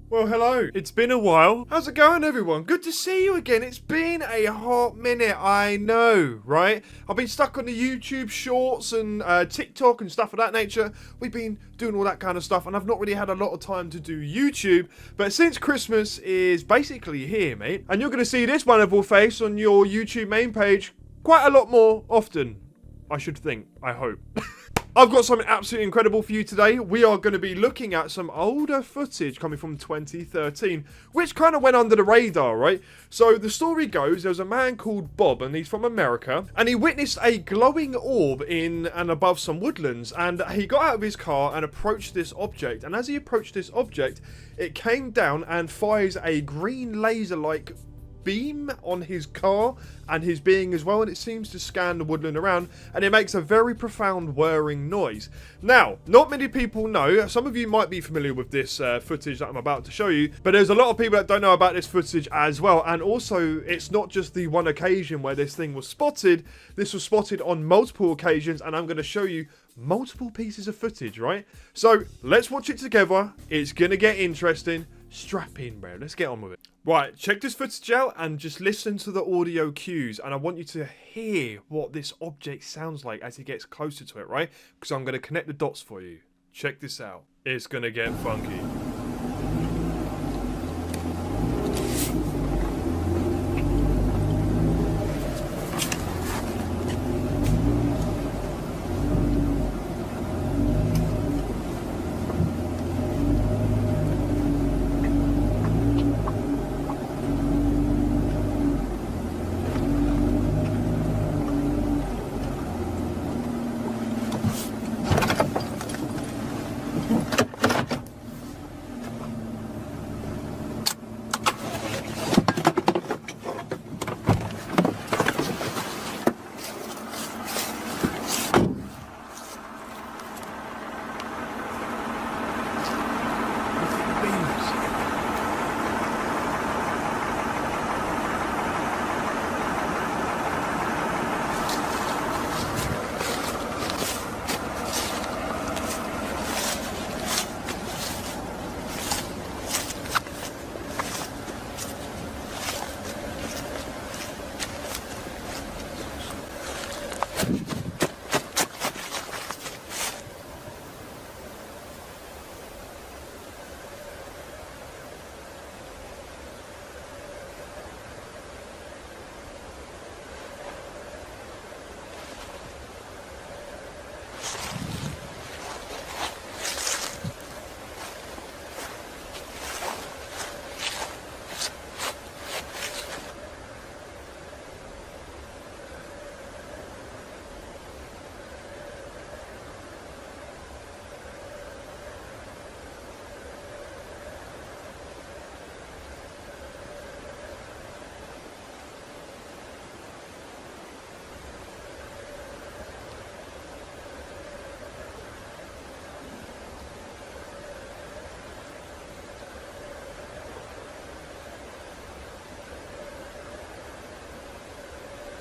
Well, hello. It's been a while. How's it going, everyone? Good to see you again. It's been a hot minute, I know, right? I've been stuck on the YouTube shorts and TikTok and stuff of that nature. We've been doing all that kind of stuff, and I've not really had a lot of time to do YouTube. But since Christmas is basically here, mate, and you're going to see this wonderful face on your YouTube main page quite a lot more often, I should think. I hope. I've got something absolutely incredible for you today. We are going to be looking at some older footage coming from 2013, which kind of went under the radar, right? So the story goes, there was a man called Bob, and he's from America, and he witnessed a glowing orb in and above some woodlands, and he got out of his car and approached this object, and as he approached this object, it came down and fires a green laser-like beam on his car and his being as well, and it seems to scan the woodland around, and it makes a very profound whirring noise. Now, not many people know, some of you might be familiar with this footage that I'm about to show you, but there's a lot of people that don't know about this footage as well. And also, it's not just the one occasion where this thing was spotted. This was spotted on multiple occasions, and I'm going to show you multiple pieces of footage, right? So let's watch it together. It's gonna get interesting. Strap in, bro. Let's get on with it. Right, check this footage out and just listen to the audio cues, and I want you to hear what this object sounds like as it gets closer to it, right? Because I'm going to connect the dots for you. Check this out. It's going to get funky.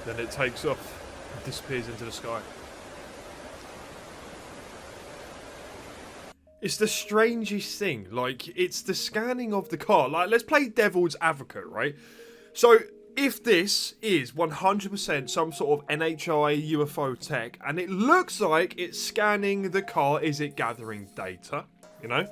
Then it takes off and disappears into the sky. It's the strangest thing. Like, it's the scanning of the car. Like, let's play devil's advocate, right? So, if this is 100% some sort of NHI UFO tech, and it looks like it's scanning the car, is it gathering data? You know?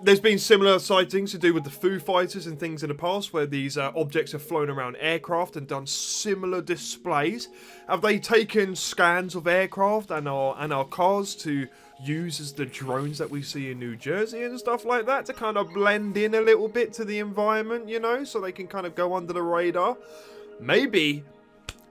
There's been similar sightings to do with the Foo Fighters and things in the past where these objects have flown around aircraft and done similar displays. Have they taken scans of aircraft and our cars to use as the drones that we see in New Jersey and stuff like that to kind of blend in a little bit to the environment, you know, so they can kind of go under the radar? Maybe.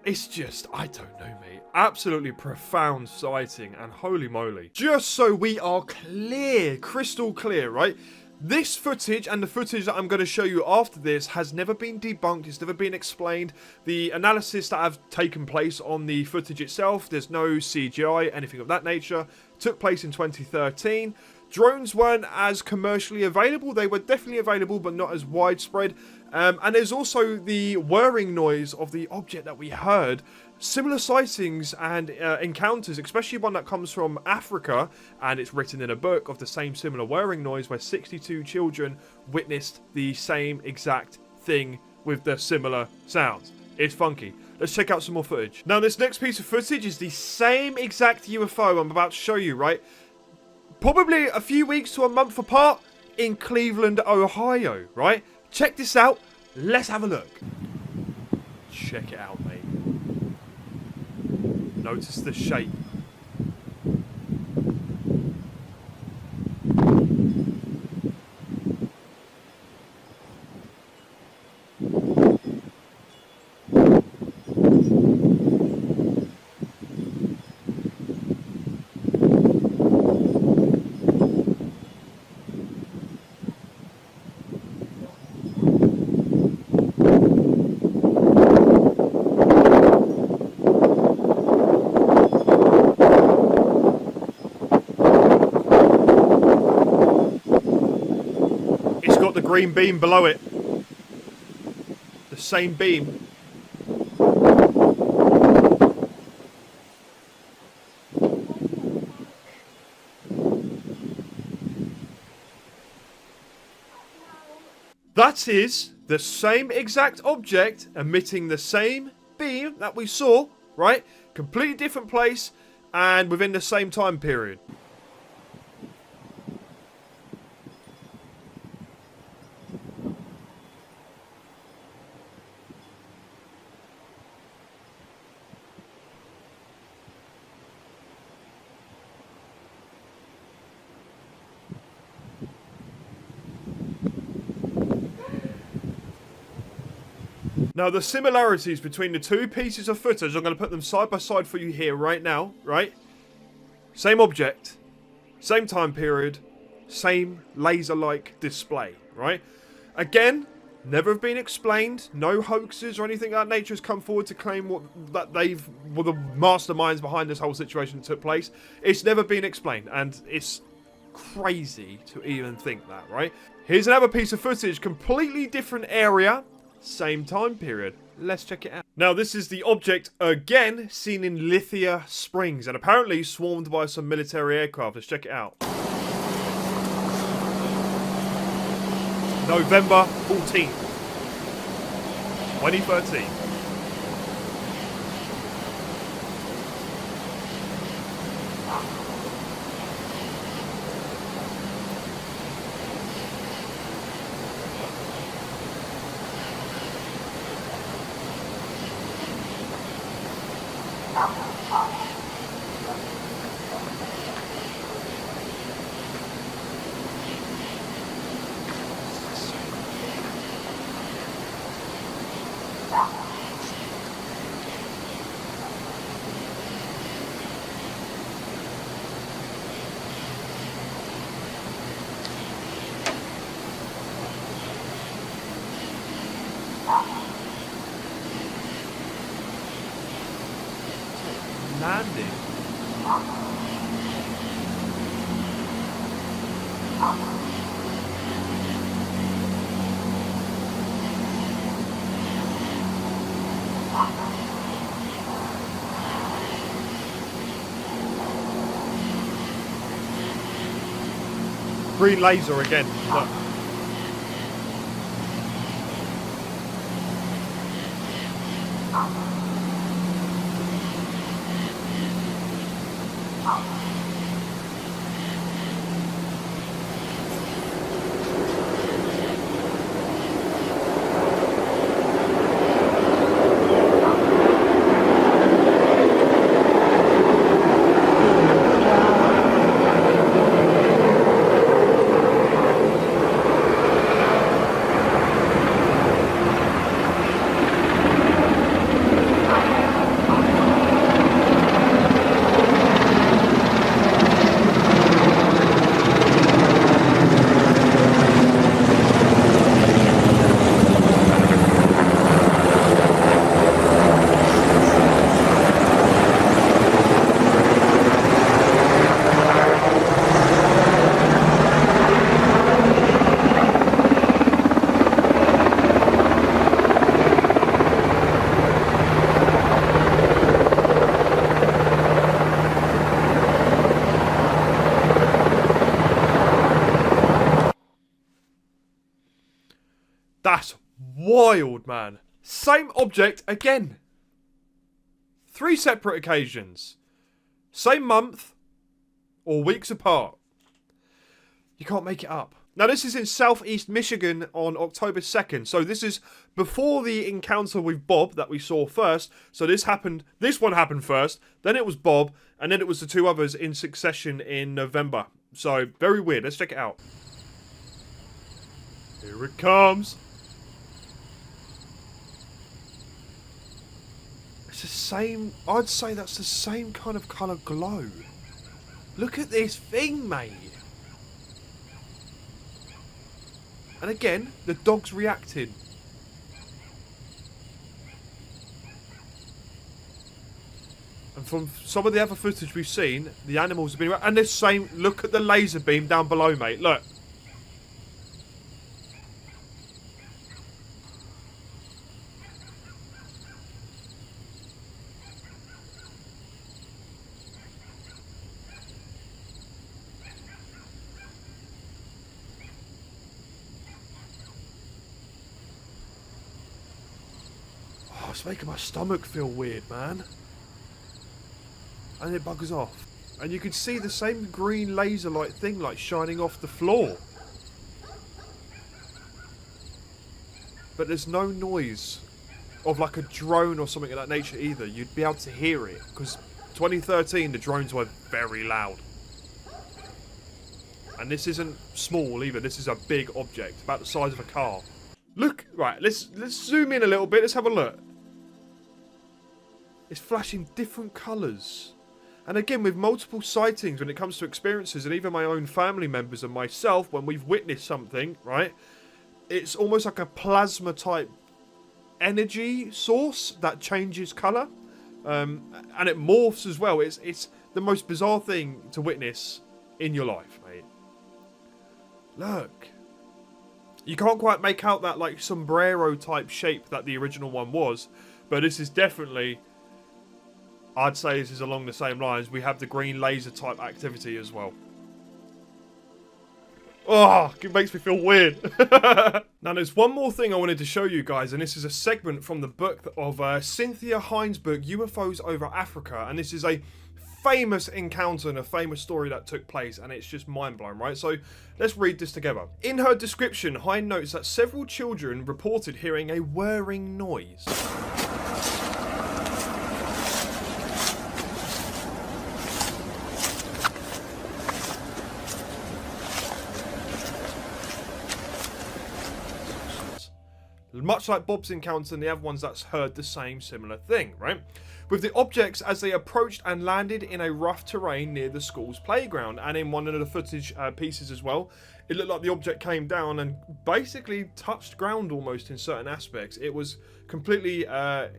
It's just, I don't know, mate. Absolutely profound sighting, and holy moly. Just so we are clear, crystal clear, right? This footage and the footage that I'm going to show you after this has never been debunked. It's never been explained. The analysis that have taken place on the footage itself, there's no CGI, anything of that nature, took place in 2013. Drones weren't as commercially available. They were definitely available, but not as widespread. And there's also the whirring noise of the object that we heard similar sightings and encounters, especially one that comes from Africa, and it's written in a book of the same similar whirring noise where 62 children witnessed the same exact thing with the similar sounds. It's funky. Let's check out some more footage. Now, this next piece of footage is the same exact UFO I'm about to show you, right? Probably a few weeks to a month apart in Cleveland, Ohio, right? Check this out. Let's have a look. Check it out, mate. Notice the shape. The green beam below it. The same beam. That is the same exact object emitting the same beam that we saw, right? Completely different place and within the same time period. Now, the similarities between the two pieces of footage, I'm going to put them side by side for you here right now, right? Same object, same time period, same laser-like display, right? Again, never have been explained. No hoaxes or anything of that nature has come forward to claim that they were the masterminds behind this whole situation that took place. It's never been explained, and it's crazy to even think that, right? Here's another piece of footage, completely different area. Same time period. Let's check it out. Now, this is the object again seen in Lithia Springs and apparently swarmed by some military aircraft. Let's check it out. November 14th, 2013. Landing. Green laser again. Look. That's wild, man. Same object again. 3 separate occasions. Same month or weeks apart. You can't make it up. Now, this is in southeast Michigan on October 2nd. So this is before the encounter with Bob that we saw first. So this one happened first, then it was Bob, and then it was the 2 others in succession in November. So, very weird. Let's check it out. Here it comes. It's the same, I'd say that's the same kind of colour glow. Look at this thing, mate. And again, the dog's reacting. And from some of the other footage we've seen, the animals have been... And the same... Look at the laser beam down below, mate. Look. It's making my stomach feel weird, man. And it buggers off. And you can see the same green laser-like thing like shining off the floor. But there's no noise of like a drone or something of that nature either. You'd be able to hear it. Because 2013, the drones were very loud. And this isn't small either. This is a big object, about the size of a car. Look, right, let's zoom in a little bit. Let's have a look. It's flashing different colours. And again, with multiple sightings when it comes to experiences, and even my own family members and myself, when we've witnessed something, right, it's almost like a plasma type energy source that changes colour. And it morphs as well. It's the most bizarre thing to witness in your life, mate. Look. You can't quite make out that like sombrero type shape that the original one was. But this is definitely... I'd say this is along the same lines. We have the green laser type activity as well. Oh, it makes me feel weird. Now, there's one more thing I wanted to show you guys, and this is a segment from the book of Cynthia Hind's book, UFOs Over Africa. And this is a famous encounter and a famous story that took place, and it's just mind-blowing, right? So, let's read this together. In her description, Hind notes that several children reported hearing a whirring noise. Much like Bob's encounter and the other ones that's heard the same similar thing, right? With the objects as they approached and landed in a rough terrain near the school's playground. And in one of the footage pieces as well, it looked like the object came down and basically touched ground almost in certain aspects. It was completely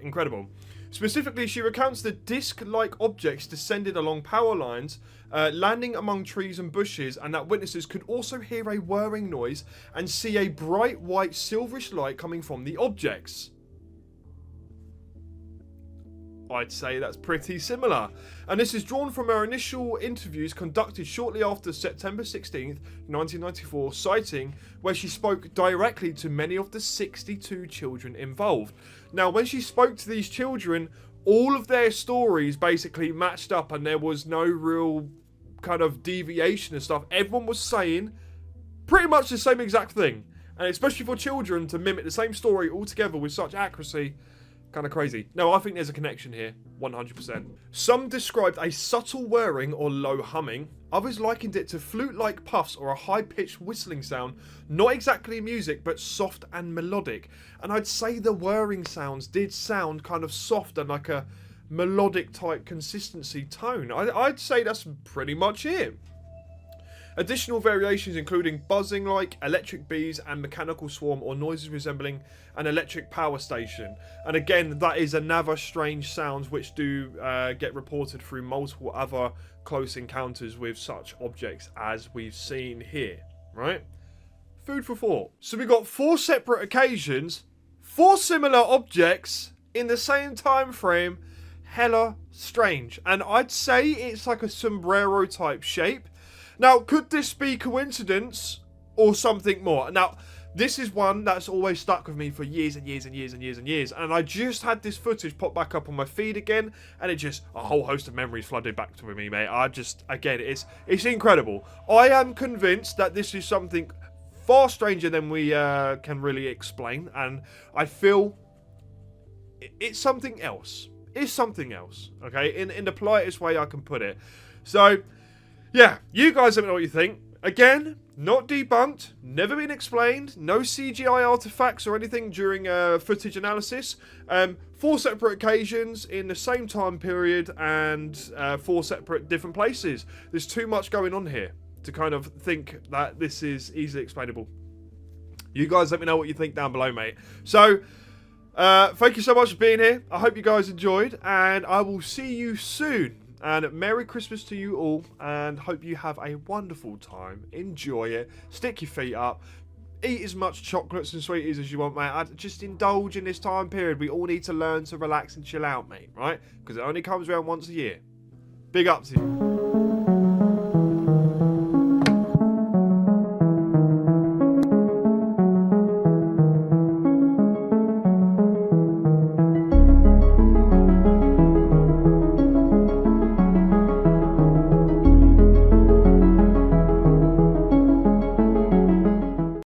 incredible. Specifically, she recounts the disc-like objects descended along power lines, landing among trees and bushes, and that witnesses could also hear a whirring noise and see a bright white silverish light coming from the objects. I'd say that's pretty similar. And this is drawn from her initial interviews conducted shortly after September 16th, 1994 sighting, where she spoke directly to many of the 62 children involved. Now, when she spoke to these children, all of their stories basically matched up and there was no real kind of deviation and stuff. Everyone was saying pretty much the same exact thing. And especially for children to mimic the same story altogether with such accuracy, kind of crazy. No, I think there's a connection here, 100%. Some described a subtle whirring or low humming. Others likened it to flute-like puffs or a high-pitched whistling sound. Not exactly music, but soft and melodic. And I'd say the whirring sounds did sound kind of soft and like a melodic type consistency tone. I'd say that's pretty much it. Additional variations including buzzing like, electric bees, and mechanical swarm or noises resembling an electric power station. And again, that is another strange sounds which do get reported through multiple other close encounters with such objects as we've seen here, right? Food for thought. So we got 4 separate occasions, 4 similar objects in the same time frame. Hella strange. And I'd say it's like a sombrero type shape. Now, could this be coincidence or something more? Now, this is one that's always stuck with me for years and years and years and years and years. And I just had this footage pop back up on my feed again, and it just, a whole host of memories flooded back to me, mate. Again, it's incredible. I am convinced that this is something far stranger than we can really explain, and I feel it's something else. It's something else, okay? In the politest way I can put it. So, yeah, you guys let me know what you think. Again, not debunked, never been explained, no CGI artifacts or anything during footage analysis. 4 separate occasions in the same time period and 4 separate different places. There's too much going on here to kind of think that this is easily explainable. You guys let me know what you think down below, mate. So, thank you so much for being here. I hope you guys enjoyed, and I will see you soon. And Merry Christmas to you all, and hope you have a wonderful time. Enjoy it. Stick your feet up. Eat as much chocolates and sweeties as you want, mate. Just indulge in this time period. We all need to learn to relax and chill out, mate, right? Because it only comes around once a year. Big up to you.